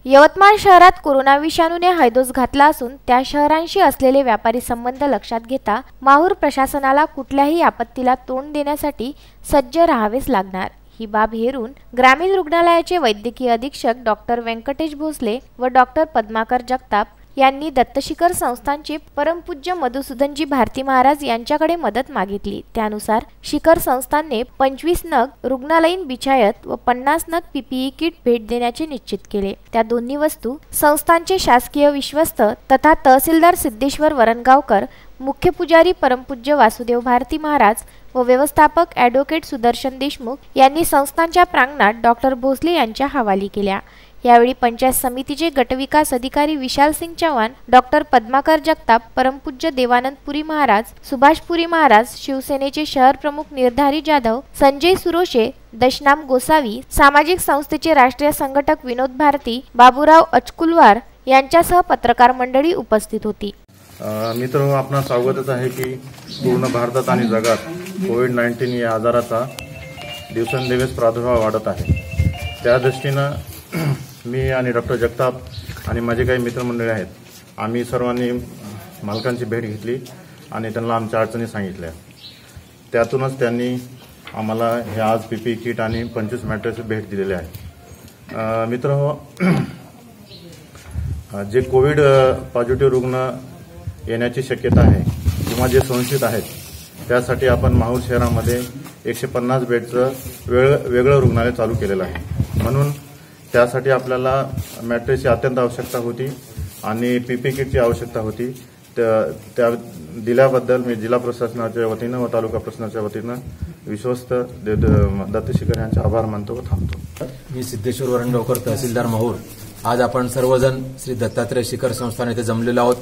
यवतमाळ शहरात कोरोना विषाणूने हैदोस घातला असून त्या शहरांशी असलेले व्यापारी संबंध लक्षात घेता माहूर प्रशासनाला कुठल्याही आपत्तीला तोंड देण्यासाठी सज्ज राहावेच लागणार। ही बाब हेरून ग्रामीण रुग्णालयाचे वैद्यकीय अधीक्षक डॉक्टर व्यंकटेश भोसले व डॉक्टर पद्माकर जगताप यांनी दत्तशिखर संस्थानचे परमपूज्य मधुसूदनजी भारती महाराज यांच्याकडे मदत मागितली। त्यानुसार शिखर संस्थानने 25 नग रुग्णालयीन बिछायत व 50 नग पीपीई किट भेट देण्याचे निश्चित केले। त्या दोन्ही वस्तू संस्थानचे शासकीय विश्वस्त तथा तहसीलदार सिद्धेश्वर वरणगावकर, मुख्य पुजारी परमपूज्य वासुदेव भारती महाराज व व्यवस्थापक ॲडव्होकेट सुदर्शन देशमुख यांनी संस्थानच्या प्रांगणात डॉक्टर भोसले यांच्या हवाली केल्या। यावेळी पंचायत समितीचे गटविकास अधिकारी विशाल सिंग चव्हाण, डॉक्टर पद्माकर जगताप, परमपूज्य देवानंद पुरी महाराज, सुभाष पुरी महाराज, शिवसेनेचे शहर प्रमुख निर्धारी जाधव, संजय सुरोशे, दशनाम गोसावी, सामाजिक संस्थेचे राष्ट्रीय संघटक विनोद भारती, बाबूराव अचकुलवार यांच्यासह पत्रकार मंडळी उपस्थित होती। मित्रांनो, आपणा स्वागतच आहे की पूर्ण भारतात आणि जगात कोविड-19 या आजाराचा दिवसेंदिवस प्रादुर्भाव वाढत आहे। त्या दृष्टीने मी आणि डॉक्टर जगताप आणि माझे काही मित्रमंडळी आहेत, आम्ही सर्वांनी मालकांची भेट घेतली आणि त्यांना आमच्या अडचणी सांगितल्या। त्यातूनच त्यांनी आम्हाला हे आज पीपीई किट आणि 25 मॅट्रेस भेट दिलेले आहे। मित्रांनो, जे कोविड पॉझिटिव्ह रुग्ण येण्याची शक्यता आहे किंवा जे संशयित आहेत, त्यासाठी आपण माहूर शहरामध्ये 150 बेडचं वेगळं रुग्णालय चालू केलेलं आहे। म्हणून त्यासाठी आपल्याला मॅट्रेसची अत्यंत आवश्यकता होती आणि पीपीई किटची आवश्यकता होती। त्या दिल्याबद्दल मी जिल्हा प्रशासनाच्या वतीनं व तालुका प्रशासनाच्या वतीनं विश्वस्त दत्तशिखर यांचे आभार मानतो व थांबतो। मी सिद्धेश्वर वरणगावकर, तहसीलदार माहूर। आज आपण सर्वजण श्री दत्तात्रय शिखर संस्थान येथे जमलेलो आहोत।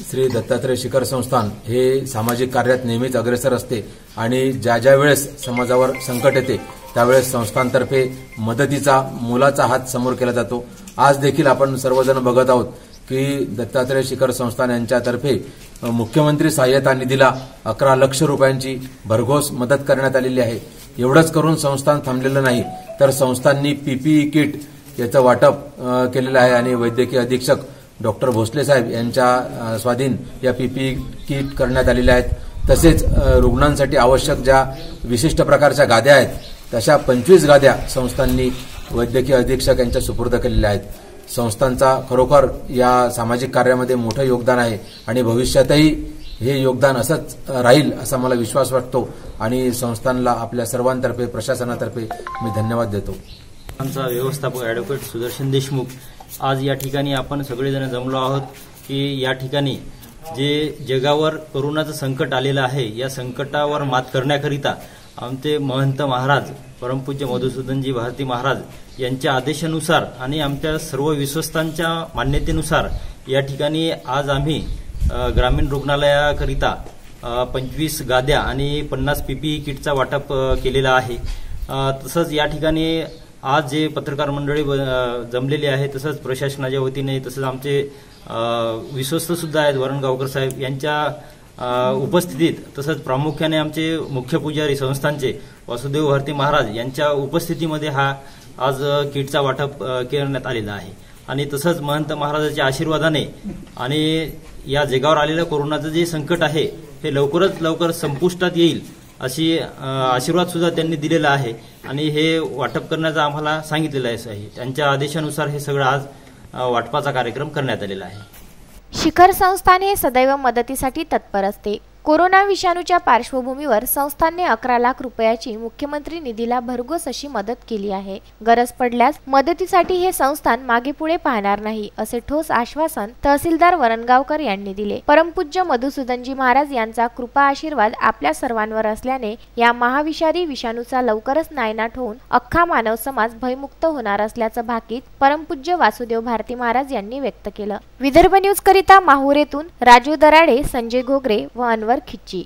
श्री दत्तात्रय शिखर संस्थान हे सामाजिक कार्यात नेहमीच अग्रेसर असते आणि ज्या वेळेस समाजावर संकट येते त्यावेळेस संस्थांतर्फे मदतीचा मोलाचा हात समोर केला जातो। आज देखील आपण सर्वजण बघत आहोत की दत्तात्रय शिखर संस्थान यांच्यातर्फे मुख्यमंत्री सहाय्यता निधीला 11 लाख रुपयांची भरघोस मदत करण्यात आलेली आहे। एवढंच करून संस्थान थांबलेलं नाही, तर संस्थांनी पीपीई किट याचं वाटप केलेलं आहे आणि वैद्यकीय अधीक्षक डॉक्टर भोसले साहेब यांच्या स्वाधीन या पीपीई किट करण्यात आलेल्या आहेत। तसेच रुग्णांसाठी आवश्यक ज्या विशिष्ट प्रकारच्या गाद्या आहेत तशा 25 गाद्या संस्थांनी वैद्यकीय अधीक्षक यांच्या सुपूर्द केलेल्या आहेत। संस्थांचा खरोखर या सामाजिक कार्यामध्ये मोठं योगदान आहे आणि भविष्यातही हे योगदान असंच राहील असा मला विश्वास वाटतो आणि संस्थांना आपल्या सर्वांतर्फे प्रशासनातर्फे मी धन्यवाद देतो। आमचा व्यवस्थापक ॲडव्होकेट सुदर्शन देशमुख, आज या ठिकाणी आपण सगळेजण जमलो आहोत की या ठिकाणी जे जगावर कोरोनाचं संकट आलेलं आहे, या संकटावर मात करण्याकरिता आमचे महंत महाराज परमपूज्य मधुसूदनजी भारती महाराज यांच्या आदेशानुसार आणि आमच्या सर्व विश्वस्तांच्या मान्यतेनुसार या ठिकाणी आज आम्ही ग्रामीण रुग्णालयाकरिता 25 गाद्या आणि 50 पीपीई किटचा वाटप केलेला आहे। तसंच या ठिकाणी आज जे पत्रकार मंडळी जमलेली आहे, तसंच प्रशासनाच्या वतीने, तसंच आमचे विश्वस्त सुद्धा आहेत वरणगावकर साहेब यांच्या उपस्थितीत, तसंच प्रामुख्याने आमचे मुख्य पुजारी संस्थानचे वासुदेव भारती महाराज यांच्या उपस्थितीमध्ये हा आज किटचा वाटप करण्यात आलेला आहे। आणि तसंच महंत महाराजांच्या आशीर्वादाने आणि या जगावर आलेलं कोरोनाचं जे संकट आहे हे लवकरच लवकर संपुष्टात येईल अशी आशीर्वाद सुद्धा त्यांनी दिलेला आहे आणि हे वाटप करण्याचं आम्हाला सांगितलेलं आहे। त्यांच्या आदेशानुसार हे सगळं आज वाटपाचा कार्यक्रम करण्यात आलेला आहे। शिखर संस्थान हे सदैव मदतीसाठी तत्पर असते। कोरोना विषाणूच्या पार्श्वभूमीवर संस्थानने 11 लाख रुपयाची मुख्यमंत्री निधीला भरघोस अशी मदत केली आहे। गरज पडल्यास मदतीसाठी हे संस्थान मागे पुढे पाहणार नाही असे ठोस आश्वासन तहसीलदार वरणगावकर यांनी दिले। परमपूज्य मधुसूदनजी महाराज यांचा कृपा आशीर्वाद आपल्या सर्वांवर असल्याने या महाविषारी विषाणूचा लवकरच नायनाट होऊन अख्खा मानव समाज भयमुक्त होणार असल्याचं भाकीत परमपूज्य वासुदेव भारती महाराज यांनी व्यक्त केलं। विदर्भ न्यूज करिता माहूर येथून राजू दराडे, संजय घोगरे व अनवर खिच्ची।